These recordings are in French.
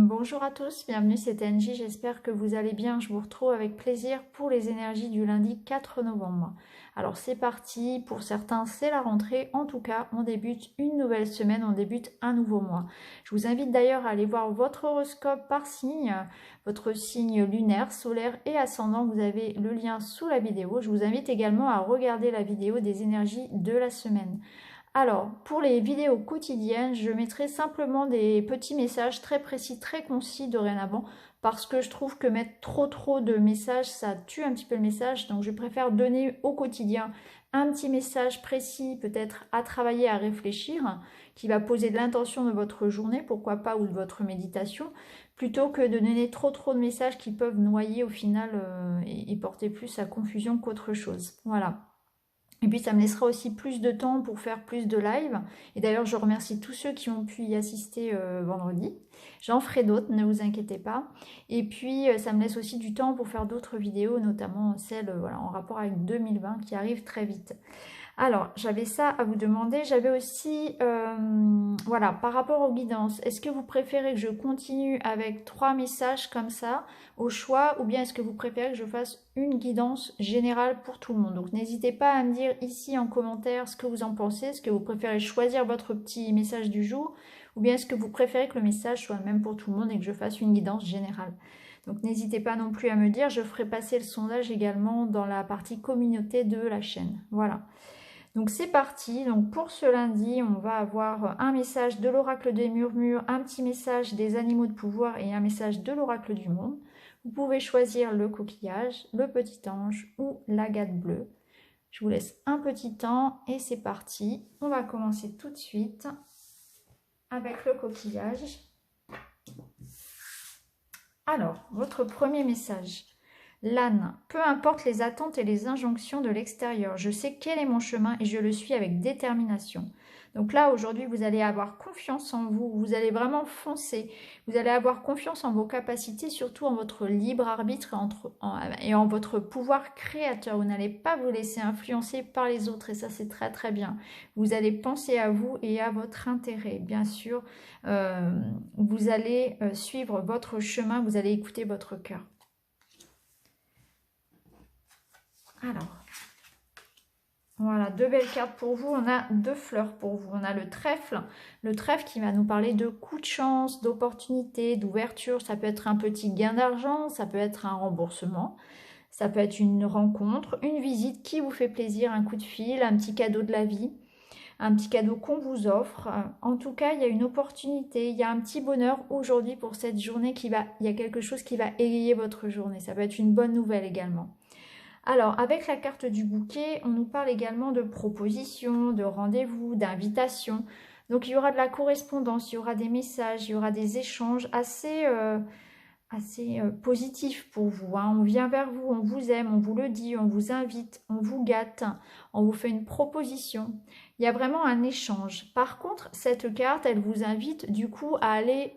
Bonjour à tous, bienvenue, c'est Angie, j'espère que vous allez bien. Je vous retrouve avec plaisir pour les énergies du lundi 4 novembre. Alors c'est parti, pour certains c'est la rentrée, en tout cas on débute une nouvelle semaine, on débute un nouveau mois. Je vous invite d'ailleurs à aller voir votre horoscope par signe, votre signe lunaire, solaire et ascendant, vous avez le lien sous la vidéo. Je vous invite également à regarder la vidéo des énergies de la semaine. Alors, pour les vidéos quotidiennes, je mettrai simplement des petits messages très précis, très concis dorénavant, parce que je trouve que mettre trop de messages, ça tue un petit peu le message. Donc, je préfère donner au quotidien un petit message précis, peut-être à travailler, à réfléchir, qui va poser de l'intention de votre journée, pourquoi pas, ou de votre méditation, plutôt que de donner trop de messages qui peuvent noyer au final et porter plus à confusion qu'autre chose. Voilà. Et puis ça me laissera aussi plus de temps pour faire plus de live. Et d'ailleurs, je remercie tous ceux qui ont pu y assister vendredi. J'en ferai d'autres, ne vous inquiétez pas. Et puis ça me laisse aussi du temps pour faire d'autres vidéos, notamment celles voilà, en rapport avec 2020 qui arrivent très vite. Alors, j'avais ça à vous demander. J'avais aussi, voilà, par rapport aux guidances, est-ce que vous préférez que je continue avec 3 messages comme ça, au choix, ou bien est-ce que vous préférez que je fasse une guidance générale pour tout le monde? Donc, n'hésitez pas à me dire ici en commentaire ce que vous en pensez. Est-ce que vous préférez choisir votre petit message du jour, ou bien est-ce que vous préférez que le message soit le même pour tout le monde et que je fasse une guidance générale? Donc, n'hésitez pas non plus à me dire. Je ferai passer le sondage également dans la partie communauté de la chaîne. Voilà. Donc c'est parti, donc pour ce lundi, on va avoir un message de l'oracle des murmures, un petit message des animaux de pouvoir et un message de l'oracle du monde. Vous pouvez choisir le coquillage, le petit ange ou l'agate bleue. Je vous laisse un petit temps et c'est parti. On va commencer tout de suite avec le coquillage. Alors, votre premier message. L'âne, peu importe les attentes et les injonctions de l'extérieur, je sais quel est mon chemin et je le suis avec détermination. Donc là, aujourd'hui, vous allez avoir confiance en vous, vous allez vraiment foncer, vous allez avoir confiance en vos capacités, surtout en votre libre arbitre et en votre pouvoir créateur. Vous n'allez pas vous laisser influencer par les autres et ça, c'est très bien. Vous allez penser à vous et à votre intérêt, bien sûr. Vous allez suivre votre chemin, vous allez écouter votre cœur. Alors, voilà, 2 belles cartes pour vous. On a 2 fleurs pour vous. On a le trèfle qui va nous parler de coups de chance, d'opportunités, d'ouverture. Ça peut être un petit gain d'argent, ça peut être un remboursement, ça peut être une rencontre, une visite qui vous fait plaisir, un coup de fil, un petit cadeau de la vie, un petit cadeau qu'on vous offre. En tout cas, il y a une opportunité, il y a un petit bonheur aujourd'hui pour cette journée il y a quelque chose qui va égayer votre journée. Ça peut être une bonne nouvelle également. Alors, avec la carte du bouquet, on nous parle également de propositions, de rendez-vous, d'invitations. Donc, il y aura de la correspondance, il y aura des messages, il y aura des échanges assez positifs pour vous. On vient vers vous, on vous aime, on vous le dit, on vous invite, on vous gâte, on vous fait une proposition. Il y a vraiment un échange. Par contre, cette carte, elle vous invite du coup à aller,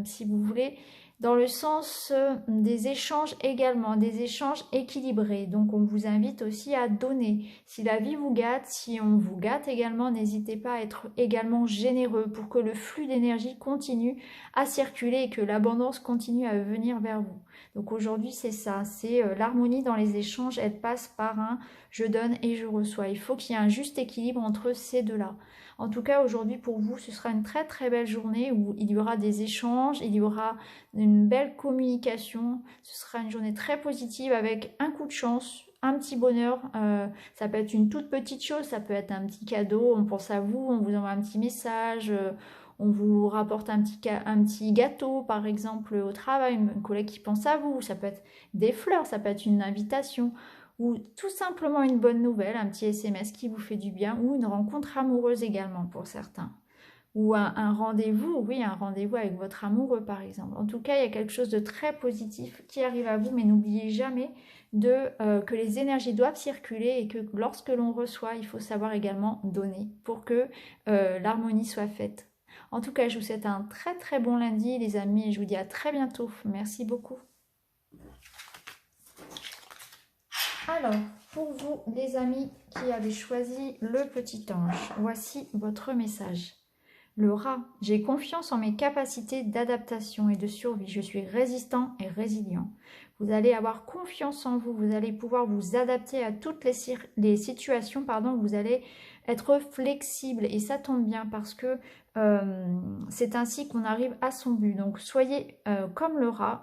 si vous voulez, dans le sens des échanges également, des échanges équilibrés. Donc on vous invite aussi à donner. Si la vie vous gâte, si on vous gâte également, n'hésitez pas à être également généreux pour que le flux d'énergie continue à circuler et que l'abondance continue à venir vers vous. Donc aujourd'hui c'est ça, c'est l'harmonie dans les échanges, elle passe par un je donne et je reçois. Il faut qu'il y ait un juste équilibre entre ces deux-là. En tout cas, aujourd'hui, pour vous, ce sera une très belle journée où il y aura des échanges, il y aura une belle communication. Ce sera une journée très positive avec un coup de chance, un petit bonheur. Ça peut être une toute petite chose, ça peut être un petit cadeau, on pense à vous, on vous envoie un petit message, on vous rapporte un petit gâteau, par exemple, au travail, un collègue qui pense à vous. Ça peut être des fleurs, ça peut être une invitation ou tout simplement une bonne nouvelle, un petit SMS qui vous fait du bien, ou une rencontre amoureuse également pour certains. Ou un rendez-vous, oui, un rendez-vous avec votre amoureux par exemple. En tout cas, il y a quelque chose de très positif qui arrive à vous, mais n'oubliez jamais que les énergies doivent circuler et que lorsque l'on reçoit, il faut savoir également donner pour que l'harmonie soit faite. En tout cas, je vous souhaite un très bon lundi les amis et je vous dis à très bientôt. Merci beaucoup. Alors, pour vous, les amis qui avez choisi le petit ange, voici votre message. Le rat, j'ai confiance en mes capacités d'adaptation et de survie. Je suis résistant et résilient. Vous allez avoir confiance en vous. Vous allez pouvoir vous adapter à toutes les situations. Pardon, vous allez être flexible. Et ça tombe bien parce que c'est ainsi qu'on arrive à son but. Donc, soyez comme le rat.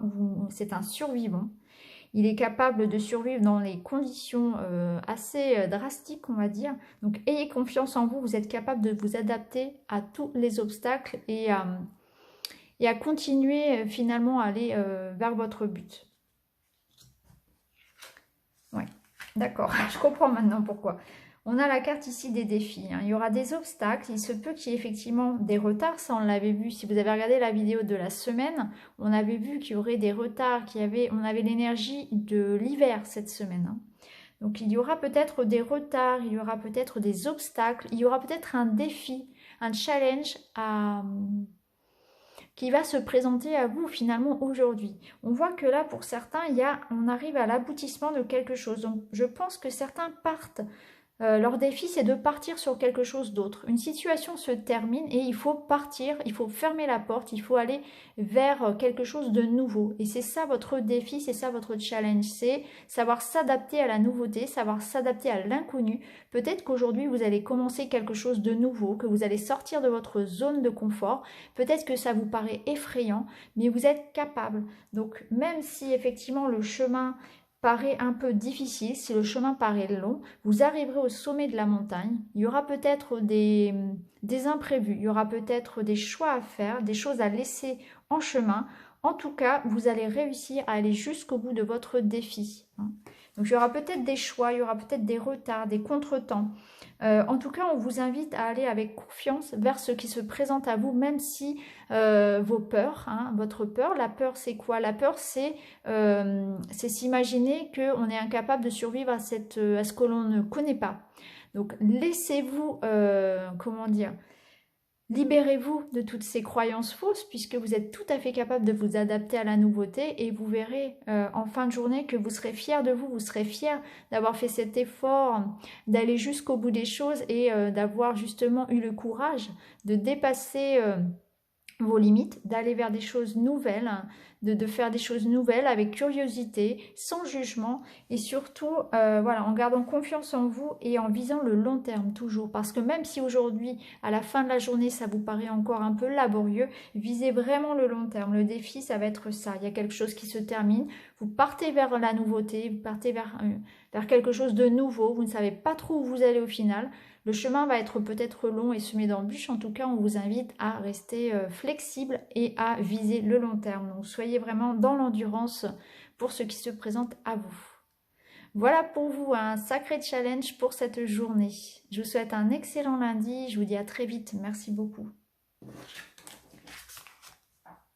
C'est un survivant. Il est capable de survivre dans les conditions assez drastiques, on va dire. Donc, ayez confiance en vous. Vous êtes capable de vous adapter à tous les obstacles et à continuer finalement à aller vers votre but. Ouais, d'accord. Je comprends maintenant pourquoi. On a la carte ici des défis. Hein. Il y aura des obstacles. Il se peut qu'il y ait effectivement des retards. Ça, on l'avait vu. Si vous avez regardé la vidéo de la semaine, on avait vu qu'il y aurait des retards, on avait l'énergie de l'hiver cette semaine. Hein. Donc, il y aura peut-être des retards, il y aura peut-être des obstacles, il y aura peut-être un défi, un challenge qui va se présenter à vous finalement aujourd'hui. On voit que là, pour certains, on arrive à l'aboutissement de quelque chose. Donc, je pense que certains partent. Leur défi, c'est de partir sur quelque chose d'autre. Une situation se termine et il faut partir, il faut fermer la porte, il faut aller vers quelque chose de nouveau. Et c'est ça votre défi, c'est ça votre challenge, c'est savoir s'adapter à la nouveauté, savoir s'adapter à l'inconnu. Peut-être qu'aujourd'hui, vous allez commencer quelque chose de nouveau, que vous allez sortir de votre zone de confort. Peut-être que ça vous paraît effrayant, mais vous êtes capable. Donc, même si effectivement le chemin paraît un peu difficile, si le chemin paraît long, vous arriverez au sommet de la montagne. Il y aura peut-être des imprévus, il y aura peut-être des choix à faire, des choses à laisser en chemin. En tout cas, vous allez réussir à aller jusqu'au bout de votre défi. Donc, il y aura peut-être des choix, il y aura peut-être des retards, des contretemps. En tout cas, on vous invite à aller avec confiance vers ce qui se présente à vous, même si vos peurs, votre peur, la peur c'est quoi? La peur c'est s'imaginer qu'on est incapable de survivre à ce que l'on ne connaît pas. Donc laissez-vous, comment dire, libérez-vous de toutes ces croyances fausses puisque vous êtes tout à fait capable de vous adapter à la nouveauté et vous verrez en fin de journée que vous serez fier de vous, vous serez fier d'avoir fait cet effort, d'aller jusqu'au bout des choses et d'avoir justement eu le courage de dépasser vos limites, d'aller vers des choses nouvelles, de faire des choses nouvelles avec curiosité, sans jugement et surtout voilà, en gardant confiance en vous et en visant le long terme toujours. Parce que même si aujourd'hui, à la fin de la journée, ça vous paraît encore un peu laborieux, visez vraiment le long terme. Le défi, ça va être ça. Il y a quelque chose qui se termine, vous partez vers la nouveauté, vous partez vers quelque chose de nouveau, vous ne savez pas trop où vous allez au final. Le chemin va être peut-être long et semé d'embûches. En tout cas, on vous invite à rester flexible et à viser le long terme. Donc, soyez vraiment dans l'endurance pour ce qui se présente à vous. Voilà pour vous un sacré challenge pour cette journée. Je vous souhaite un excellent lundi. Je vous dis à très vite. Merci beaucoup.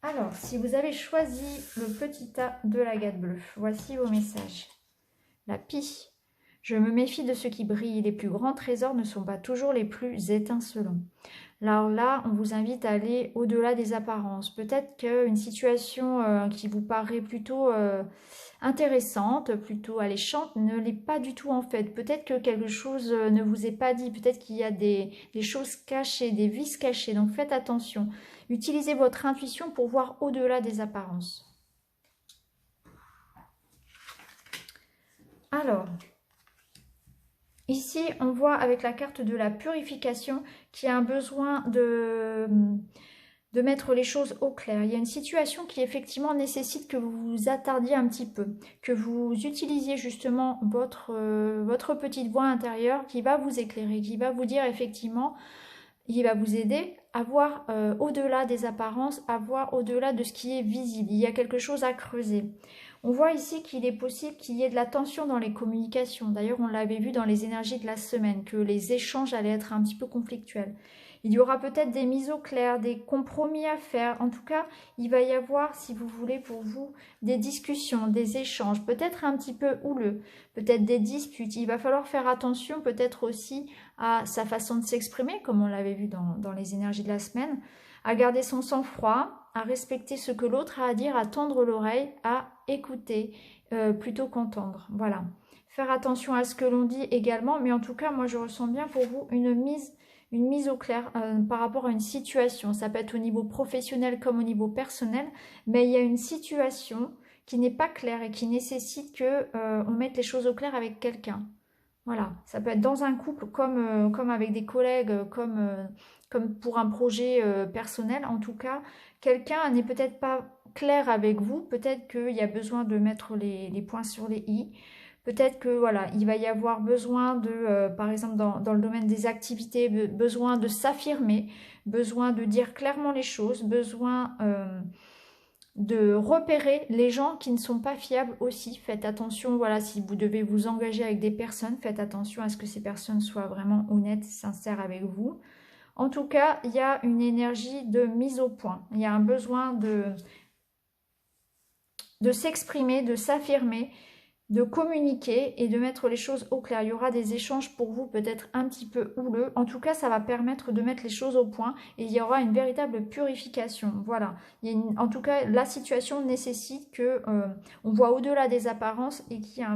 Alors, si vous avez choisi le petit tas de l'agate bleue, voici vos messages. La pie. Je me méfie de ce qui brille. Les plus grands trésors ne sont pas toujours les plus étincelants. Alors là, on vous invite à aller au-delà des apparences. Peut-être qu'une situation qui vous paraît plutôt intéressante, plutôt alléchante, ne l'est pas du tout en fait. Peut-être que quelque chose ne vous est pas dit. Peut-être qu'il y a des choses cachées, des vices cachés. Donc faites attention. Utilisez votre intuition pour voir au-delà des apparences. Alors... ici, on voit avec la carte de la purification qu'il y a un besoin de mettre les choses au clair. Il y a une situation qui effectivement nécessite que vous vous attardiez un petit peu, que vous utilisiez justement votre petite voix intérieure qui va vous éclairer, qui va vous dire effectivement, il va vous aider à voir au-delà des apparences, à voir au-delà de ce qui est visible. Il y a quelque chose à creuser. On voit ici qu'il est possible qu'il y ait de la tension dans les communications. D'ailleurs, on l'avait vu dans les énergies de la semaine, que les échanges allaient être un petit peu conflictuels. Il y aura peut-être des mises au clair, des compromis à faire. En tout cas, il va y avoir, si vous voulez, pour vous, des discussions, des échanges, peut-être un petit peu houleux, peut-être des disputes. Il va falloir faire attention peut-être aussi à sa façon de s'exprimer, comme on l'avait vu dans les énergies de la semaine, à garder son sang-froid, à respecter ce que l'autre a à dire, à tendre l'oreille, à écouter plutôt qu'entendre. Voilà. Faire attention à ce que l'on dit également, mais en tout cas, moi je ressens bien pour vous une mise une mise au clair par rapport à une situation. Ça peut être au niveau professionnel comme au niveau personnel, mais il y a une situation qui n'est pas claire et qui nécessite que on mette les choses au clair avec quelqu'un. Voilà, ça peut être dans un couple comme avec des collègues, comme pour un projet personnel. En tout cas, quelqu'un n'est peut-être pas clair avec vous, peut-être qu'il y a besoin de mettre les points sur les i. Peut-être que voilà, il va y avoir besoin de, par exemple dans le domaine des activités, besoin de s'affirmer, besoin de dire clairement les choses, besoin de repérer les gens qui ne sont pas fiables aussi. Faites attention, voilà, si vous devez vous engager avec des personnes, faites attention à ce que ces personnes soient vraiment honnêtes, sincères avec vous. En tout cas, il y a une énergie de mise au point. Il y a un besoin de s'exprimer, de s'affirmer, de communiquer et de mettre les choses au clair. Il y aura des échanges pour vous peut-être un petit peu houleux. En tout cas, ça va permettre de mettre les choses au point et il y aura une véritable purification. Voilà. En tout cas, la situation nécessite que on voit au-delà des apparences et qu'il y ait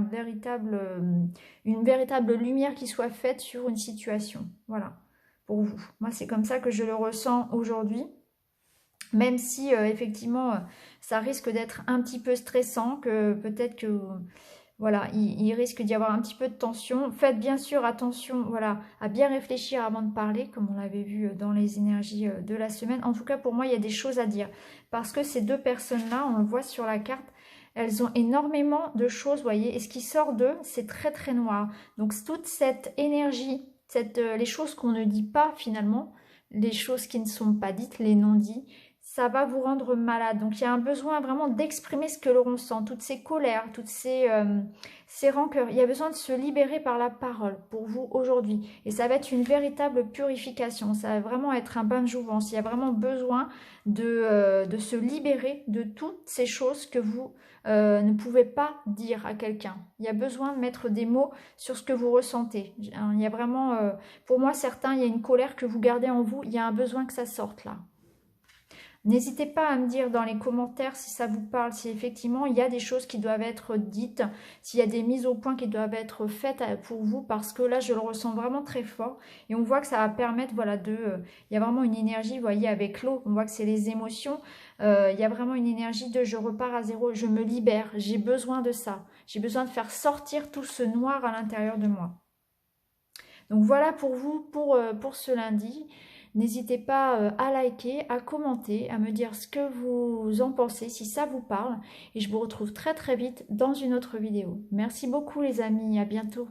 une véritable lumière qui soit faite sur une situation. Voilà, pour vous. Moi, c'est comme ça que je le ressens aujourd'hui. Même si, effectivement, ça risque d'être un petit peu stressant, que peut-être que voilà, il risque d'y avoir un petit peu de tension. Faites bien sûr attention, voilà, à bien réfléchir avant de parler, comme on l'avait vu dans les énergies de la semaine. En tout cas, pour moi, il y a des choses à dire. Parce que ces deux personnes-là, on le voit sur la carte, elles ont énormément de choses, vous voyez. Et ce qui sort d'eux, c'est très très noir. Donc toute cette énergie, les choses qu'on ne dit pas finalement, les choses qui ne sont pas dites, les non-dits, ça va vous rendre malade. Donc il y a un besoin vraiment d'exprimer ce que l'on ressent, toutes ces colères, toutes ces rancœurs. Il y a besoin de se libérer par la parole pour vous aujourd'hui. Et ça va être une véritable purification. Ça va vraiment être un bain de jouvence. Il y a vraiment besoin de se libérer de toutes ces choses que vous ne pouvez pas dire à quelqu'un. Il y a besoin de mettre des mots sur ce que vous ressentez. Il y a vraiment, pour moi, certains, il y a une colère que vous gardez en vous. Il y a un besoin que ça sorte là. N'hésitez pas à me dire dans les commentaires si ça vous parle, si effectivement il y a des choses qui doivent être dites, s'il y a des mises au point qui doivent être faites pour vous, parce que là je le ressens vraiment très fort et on voit que ça va permettre, voilà, il y a vraiment une énergie, vous voyez, avec l'eau, on voit que c'est les émotions, il y a vraiment une énergie de je repars à zéro, je me libère, j'ai besoin de ça, j'ai besoin de faire sortir tout ce noir à l'intérieur de moi. Donc voilà pour vous, pour ce lundi. N'hésitez pas à liker, à commenter, à me dire ce que vous en pensez, si ça vous parle. Et je vous retrouve très très vite dans une autre vidéo. Merci beaucoup les amis, à bientôt.